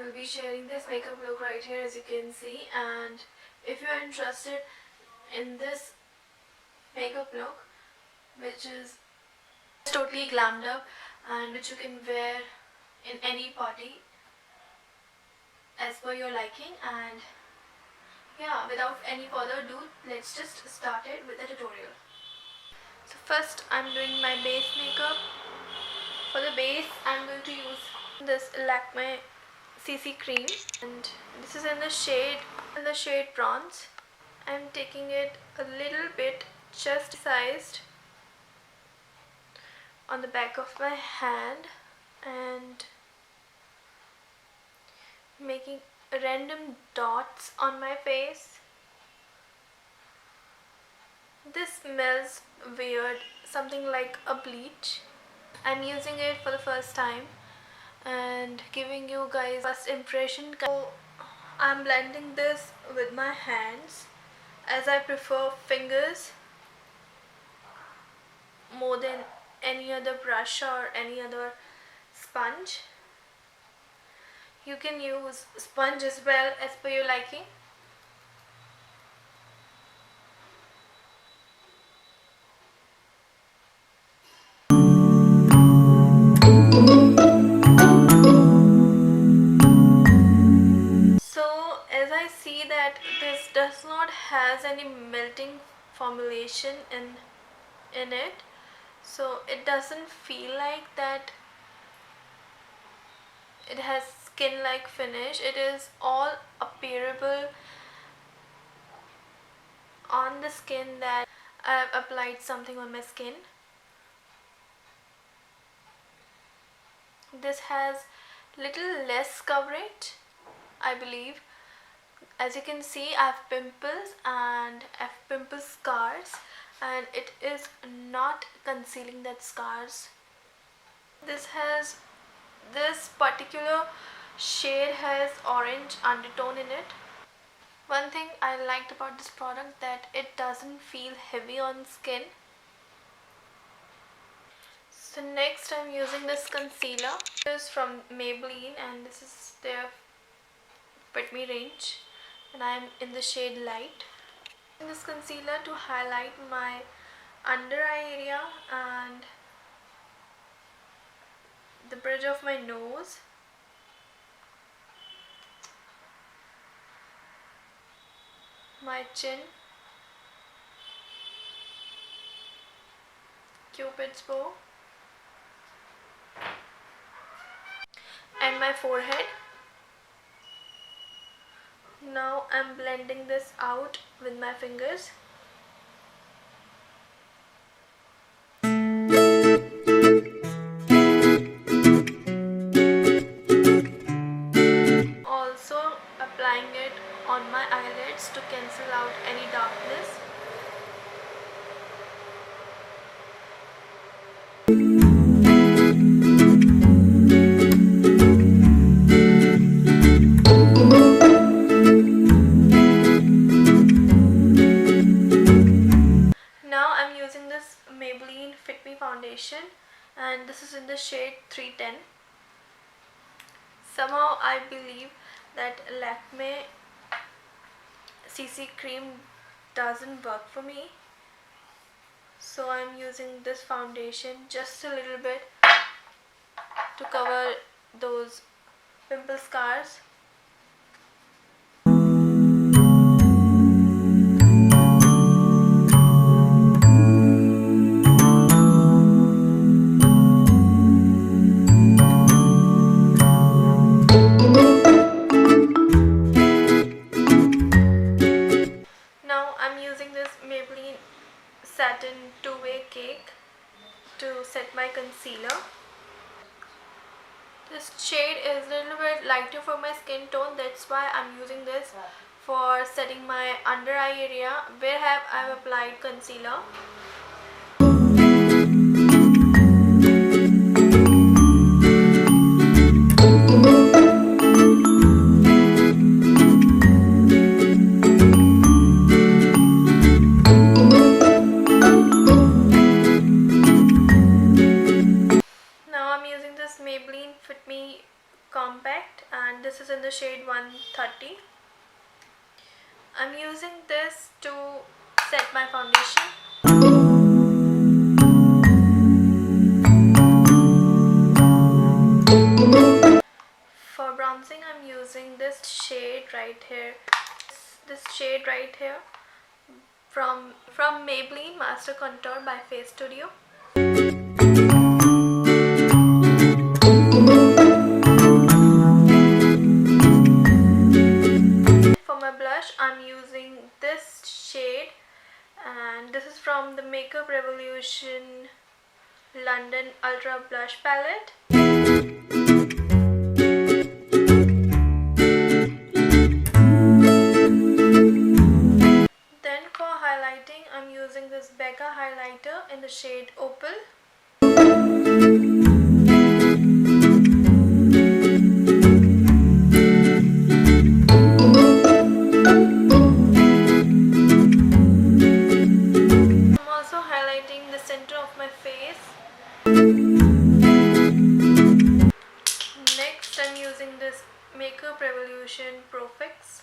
will be sharing this makeup look right here, as you can see. And if you are interested in this makeup look, which is totally glammed up and which you can wear in any party as per your liking, and yeah, without any further ado, let's just start it with the tutorial. So first I'm doing my base makeup. For the base I'm going to use this LAKME CC cream, and this is in the shade bronze. I'm taking it a little bit just sized on the back of my hand and making random dots on my face. This smells weird, something like a bleach. I'm using it for the first time and giving you guys first impression. So I'm blending this with my hands as I prefer fingers more than any other brush or any other sponge. You can use sponge as well as per your liking. So as I see that this does not has any melting formulation in it, so it doesn't feel like that it has skin like finish. It is all appearable on the skin that I've applied something on my skin. This has little less coverage, I believe. As you can see, I have pimples and I have pimple scars, and it is not concealing that scars. This particular shade has orange undertone in it. One thing I liked about this product, that it doesn't feel heavy on skin. So next I'm using this concealer. This is from Maybelline and this is their Fit Me range, and I'm in the shade Light. I'm using this concealer to highlight my under eye area and the bridge of my nose. My chin, Cupid's bow, and my forehead. Now I'm blending this out with my fingers. Also applying it on my eyelids to cancel out any darkness. Now I'm using this Maybelline Fit Me foundation, and this is in the shade 310. Somehow I believe that LAKME CC cream doesn't work for me, so I'm using this foundation just a little bit to cover those pimple scars. Satin two-way cake to set my concealer. This shade is a little bit lighter for my skin tone, that's why I'm using this for setting my under eye area where I've applied concealer. Maybelline Fit Me Compact, and and this is in the shade 130. I'm using this to set my foundation. For bronzing, I'm using this shade right here. This shade right here from Maybelline Master Contour by Face Studio. For my blush, I'm using this shade, and this is from the Makeup Revolution London Ultra Blush Palette. Then for highlighting, I'm using this Becca highlighter in the shade Opal. I'm also highlighting the center of my face. Next, I'm using this Makeup Revolution Pro Fix.